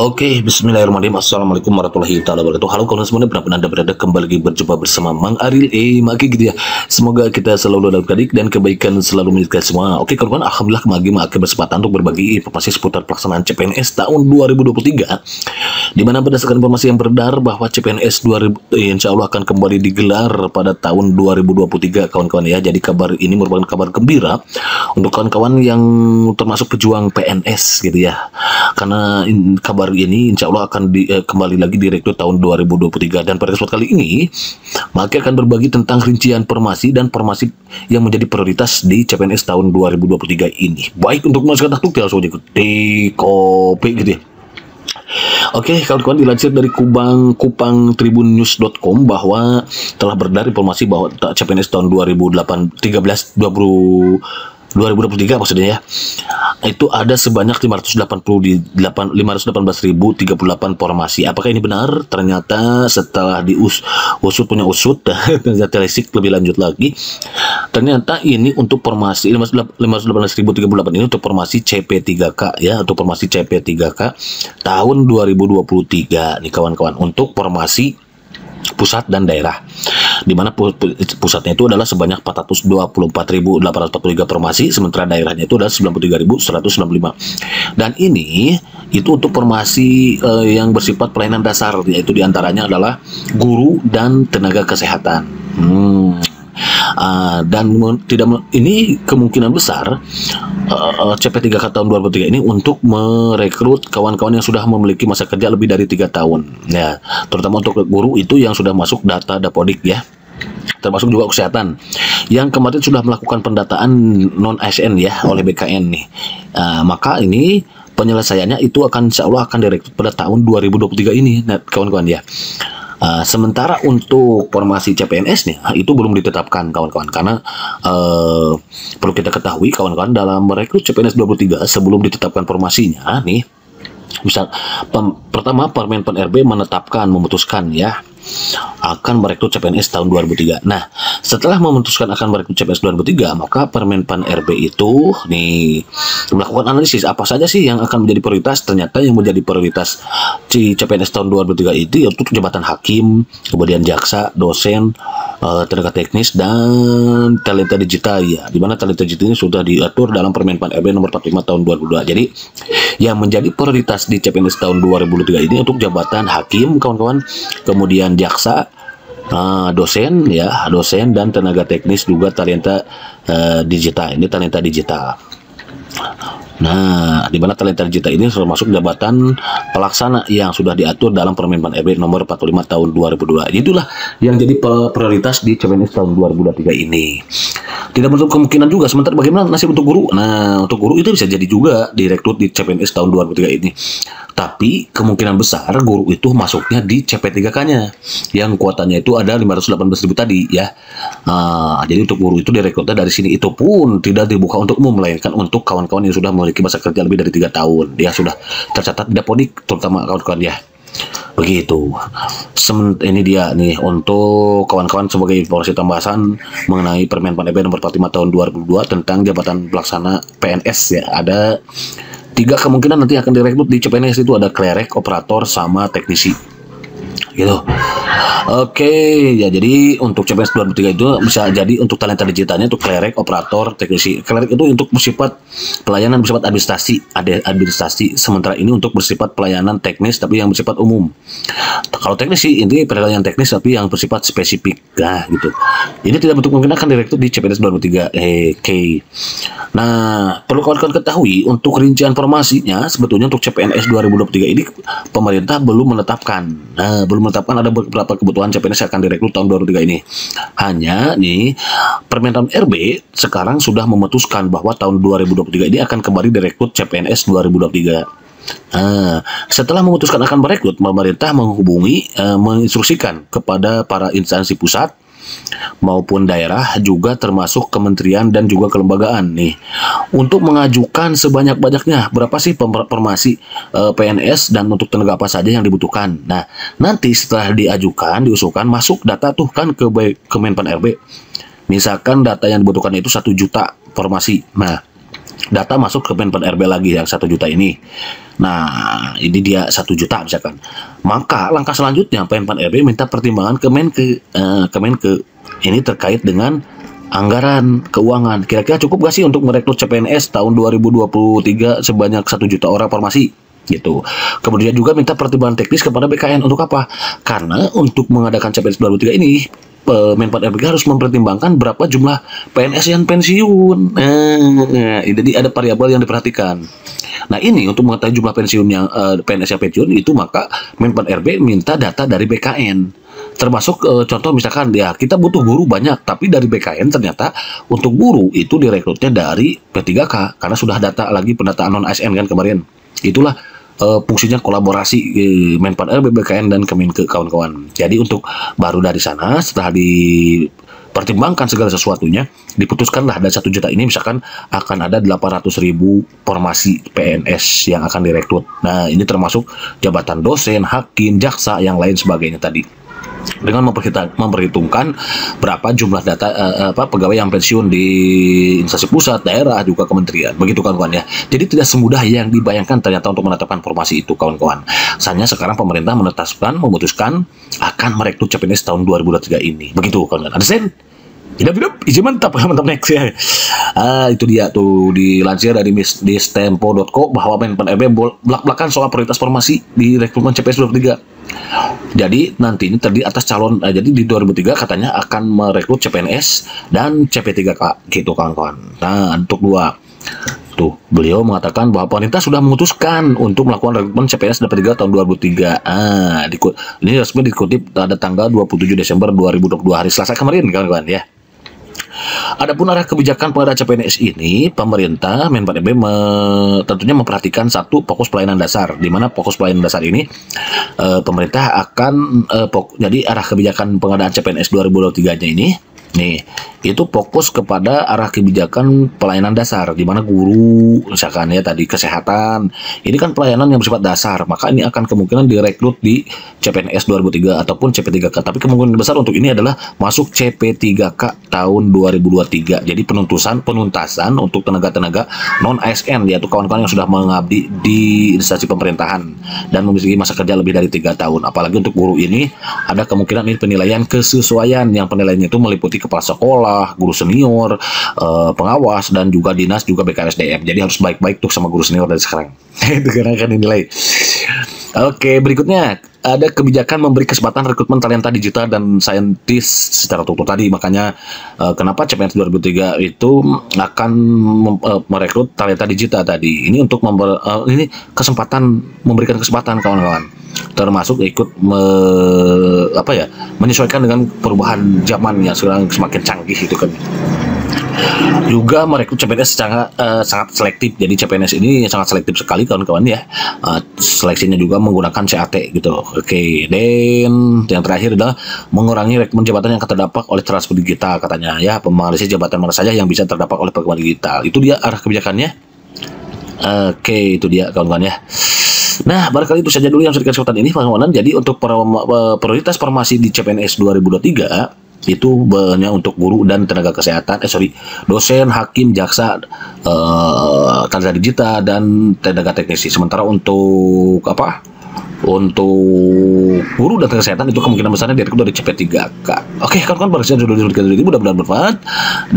Oke, bismillahirrahmanirrahim. Assalamualaikum warahmatullahi taala wabarakatuh. Halo kawan semuanya, benar-benar Anda berada kembali lagi berjumpa bersama Mang Aril Maki gitu ya. Semoga kita selalu dalam keadaan dan kebaikan selalu milik kita semua. Oke kawan-kawan, alhamdulillah Maki berkesempatan untuk berbagi informasi seputar pelaksanaan CPNS tahun 2023. Di mana berdasarkan informasi yang beredar bahwa CPNS 2000 insya Allah akan kembali digelar pada tahun 2023 kawan-kawan ya. Jadi kabar ini merupakan kabar gembira untuk kawan-kawan yang termasuk pejuang PNS gitu ya. Karena kabar ini insya Allah akan kembali lagi direkrut tahun 2023, dan pada kesempatan kali ini Maki akan berbagi tentang rincian formasi dan formasi yang menjadi prioritas di CPNS tahun 2023 ini. Baik, untuk masukkan taktik langsung ikut di kopi gitu ya. Oke, kawan-kawan, dilansir dari kupangtribunnews.com bahwa telah beredar informasi bahwa CPNS tahun 2023 maksudnya ya, itu ada sebanyak 518.038 formasi. Apakah ini benar? Ternyata setelah usut punya usut ternyata telisik lebih lanjut lagi, ternyata ini untuk formasi 518.038 ini untuk formasi CP3K ya, untuk formasi CP3K tahun 2023 nih kawan-kawan, untuk formasi pusat dan daerah, di mana pusatnya itu adalah sebanyak 424.843 formasi, sementara daerahnya itu adalah 93.195. Dan ini itu untuk formasi yang bersifat pelayanan dasar, yaitu diantaranya adalah guru dan tenaga kesehatan. Ini kemungkinan besar CP3K tahun 2023 ini untuk merekrut kawan-kawan yang sudah memiliki masa kerja lebih dari 3 tahun ya, terutama untuk guru itu yang sudah masuk data Dapodik ya, termasuk juga kesehatan yang kemarin sudah melakukan pendataan non ASN ya oleh BKN nih. Maka ini penyelesaiannya itu akan insya Allah akan direkrut pada tahun 2023 ini kawan-kawan ya. Sementara untuk formasi CPNS nih itu belum ditetapkan kawan-kawan, karena perlu kita ketahui kawan-kawan, dalam merekrut CPNS 23 sebelum ditetapkan formasinya nih, misal pertama Permenpan RB memutuskan ya akan merekrut CPNS tahun 2003. Nah, setelah memutuskan akan merekrut CPNS 2003, maka Permenpan RB itu nih melakukan analisis apa saja sih yang akan menjadi prioritas. Ternyata yang menjadi prioritas CPNS tahun 2003 itu yaitu jabatan hakim, kemudian jaksa, dosen, tenaga teknis, dan talenta digital ya, di mana talenta digital ini sudah diatur dalam Permenpan RB nomor 45 tahun 2002. Jadi yang menjadi prioritas di CPNS tahun 2003 ini untuk jabatan hakim kawan-kawan, kemudian jaksa, dosen dan tenaga teknis, juga talenta digital. Ini talenta digital. Nah, di mana talenta digital ini termasuk jabatan pelaksana yang sudah diatur dalam Permenpan RB nomor 45 tahun 2002. Itulah yang jadi prioritas di CPNS tahun 2023 ini. Tidak menutup kemungkinan juga. Sementara bagaimana nasib untuk guru? Nah, untuk guru itu bisa jadi juga direkrut di CPNS tahun 2023 ini. Tapi kemungkinan besar guru itu masuknya di CP3K-nya yang kuotanya itu ada 518.000 tadi ya. Jadi untuk guru itu direkrutnya dari sini, itu pun tidak dibuka untuk umum, melainkan untuk kawan-kawan yang sudah memiliki masa kerja lebih dari 3 tahun. Dia sudah tercatat di Dapodik, terutama kawan-kawan ya. Begitu. Ini dia nih untuk kawan-kawan sebagai informasi tambahan mengenai Permenpan RB nomor 45 tahun 2002 tentang jabatan pelaksana PNS ya. Ada 3 kemungkinan nanti akan direkrut di CPNS, itu ada klerek, operator, sama teknisi gitu. Oke ya, jadi untuk CPNS 2003 itu bisa jadi untuk talenta digitalnya untuk klerek, operator, teknisi. Klerek itu untuk bersifat pelayanan, bersifat administrasi, sementara ini untuk bersifat pelayanan teknis tapi yang bersifat umum. Kalau teknisi ini pelayanan teknis tapi yang bersifat spesifik gitu. Ini tidak bentuk mungkin akan direkrut di CPNS 2003. Nah, perlu kawan-kawan ketahui untuk rincian formasinya sebetulnya untuk CPNS 2023 ini pemerintah belum menetapkan. Nah, belum menetapkan ada beberapa kebutuhan CPNS yang akan direkrut tahun 2023 ini. Hanya nih Permenpan RB sekarang sudah memutuskan bahwa tahun 2023 ini akan kembali direkrut CPNS 2023. Setelah memutuskan akan merekrut, pemerintah menginstruksikan kepada para instansi pusat maupun daerah, juga termasuk kementerian dan juga kelembagaan nih, untuk mengajukan sebanyak-banyaknya berapa sih formasi PNS dan untuk tenaga apa saja yang dibutuhkan. Nah, nanti setelah diusulkan, masuk data tuh kan ke Kemenpan RB. Misalkan data yang dibutuhkan itu 1 juta formasi. Nah, data masuk ke Menpan RB lagi yang 1 juta ini. Nah, ini dia 1 juta misalkan. Maka langkah selanjutnya Menpan RB minta pertimbangan ke Menke ini terkait dengan anggaran keuangan. Kira-kira cukup gak sih untuk merekrut CPNS tahun 2023 sebanyak 1 juta orang formasi? Gitu. Kemudian juga minta pertimbangan teknis kepada BKN untuk apa? Karena untuk mengadakan CPNS 2023 ini Menpan RB harus mempertimbangkan berapa jumlah PNS yang pensiun. Jadi ada variabel yang diperhatikan. Nah, ini untuk mengetahui jumlah pensiun yang PNS yang pensiun itu, maka Menpan RB minta data dari BKN. Termasuk contoh misalkan ya kita butuh guru banyak, tapi dari BKN ternyata untuk guru itu direkrutnya dari P3K karena sudah data lagi pendataan non ASN kan kemarin. Itulah fungsinya kolaborasi Menpan RB, BKN dan Kemenke kawan-kawan. Jadi untuk baru dari sana setelah dipertimbangkan segala sesuatunya diputuskanlah dari 1 juta ini misalkan akan ada 800.000 formasi PNS yang akan direkrut. Nah, ini termasuk jabatan dosen, hakim, jaksa, yang lain sebagainya tadi. Dengan memperhitungkan berapa jumlah data pegawai yang pensiun di instansi pusat, daerah, juga kementerian. Begitu kawan-kawan ya. Jadi tidak semudah yang dibayangkan ternyata untuk menetapkan formasi itu kawan-kawan. Hanya sekarang pemerintah memutuskan akan merekrut CPNS tahun 2023 ini. Begitu kawan-kawan. Ada sen? Hidup, izin mantap next ya. Itu dia tuh dilansir dari distempo.co bahwa Menpan RB belak-belakan soal prioritas formasi di rekrutmen CPNS 2023. Jadi nanti ini terdiri atas calon, jadi di 2003 katanya akan merekrut CPNS dan CP3K gitu kawan-kawan. Nah, untuk dua tuh beliau mengatakan bahwa pemerintah sudah memutuskan untuk melakukan rekrutmen CPNS DP3 tahun 2003. Ini resmi dikutip pada tanggal 27 Desember 2022 hari Selasa kemarin kawan-kawan ya. Adapun arah kebijakan pengadaan CPNS ini, pemerintah Menpan RB tentunya memperhatikan satu fokus pelayanan dasar, di mana fokus pelayanan dasar ini pemerintah akan jadi arah kebijakan pengadaan CPNS 2023-nya ini nih itu fokus kepada arah kebijakan pelayanan dasar, di mana guru misalkan ya tadi kesehatan ini kan pelayanan yang bersifat dasar, maka ini akan kemungkinan direkrut di CPNS 2003 ataupun CP3K, tapi kemungkinan besar untuk ini adalah masuk CP3K tahun 2023. Jadi penuntasan untuk tenaga-tenaga non ASN yaitu kawan-kawan yang sudah mengabdi di instansi pemerintahan dan memiliki masa kerja lebih dari 3 tahun. Apalagi untuk guru ini ada kemungkinan ini penilaian kesesuaian, yang penilaiannya itu meliputi kepala sekolah, guru senior, pengawas, dan juga dinas, juga BKSDM. Jadi harus baik-baik tuh sama guru senior dari sekarang. Itu karena akan dinilai. Oke, berikutnya ada kebijakan memberi kesempatan rekrutmen talenta digital dan saintis secara tertutup tadi. Makanya kenapa CPNS 2003 itu akan merekrut talenta digital tadi. Ini untuk ini memberikan kesempatan kawan-kawan, termasuk ikut menyesuaikan dengan perubahan zaman yang sekarang semakin canggih itu kan. Juga merekrut CPNS sangat selektif. Jadi CPNS ini sangat selektif sekali kawan-kawan ya. Seleksinya juga menggunakan CAT gitu. Oke, dan yang terakhir adalah mengurangi rekrutmen jabatan yang terdampak oleh transfer digital katanya ya. Menganalisis jabatan mana saja yang bisa terdampak oleh perkembangan digital. Itu dia arah kebijakannya. Oke, itu dia kawan-kawan ya. Nah, barangkali itu saja dulu yang saya kesempatan ini kawan-kawan. Jadi untuk prioritas formasi di CPNS 2023 itu banyak untuk guru dan tenaga kesehatan, dosen, hakim, jaksa, tenaga digital dan tenaga teknisi. Sementara untuk untuk guru dan tenaga kesehatan itu kemungkinan besarnya direkrut dari CP3K. Oke, kawan-kawan, barangkali sudah ini mudah-mudahan bermanfaat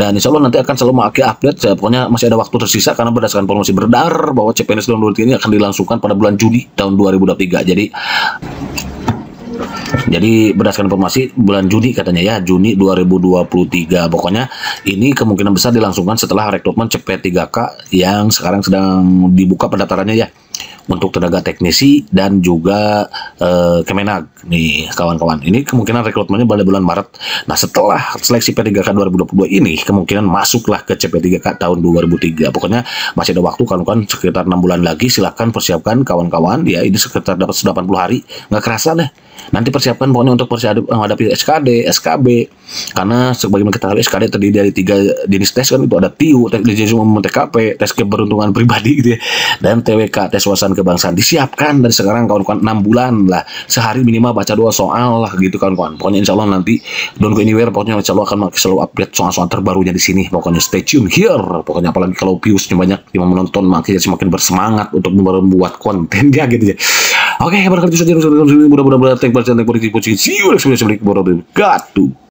dan insya Allah nanti akan selalu update. Pokoknya masih ada waktu tersisa karena berdasarkan informasi beredar bahwa CPNS 2023 ini akan dilangsungkan pada bulan Juni tahun 2023. Jadi berdasarkan informasi bulan Juni katanya ya, Juni 2023. Pokoknya ini kemungkinan besar dilangsungkan setelah rekrutmen CP3K yang sekarang sedang dibuka pendaftarannya ya, untuk tenaga teknisi dan juga Kemenag nih kawan-kawan. Ini kemungkinan rekrutmennya pada bulan Maret. Nah, setelah seleksi P3K 2022 ini kemungkinan masuklah ke CP3K tahun 2003. Pokoknya masih ada waktu kawan-kawan, sekitar 6 bulan lagi. Silahkan persiapkan kawan-kawan ya, ini sekitar dapat 80 hari, nggak kerasa deh. Nanti persiapkan pokoknya untuk menghadapi SKD, SKB, Karena sebagaimana kita tahu SKD terdiri dari 3 jenis tes kan, itu ada TIU, tes jenis umum TKP, tes keberuntungan pribadi gitu ya, dan TWK, tes wawasan kebangsaan. Disiapkan dari sekarang kawan-kawan, 6 bulan lah, sehari minimal baca 2 soal lah gitu kawan-kawan. Pokoknya insya Allah nanti don't go anywhere, pokoknya insya Allah akan selalu update soal-soal terbarunya di sini. Pokoknya stay tune here. Pokoknya apalagi kalau viewsnya banyak yang menonton, makanya semakin bersemangat untuk membuat kontennya gitu ya. Oke, barangkali itu saja. Mudah-mudahan thank you, see you next video. God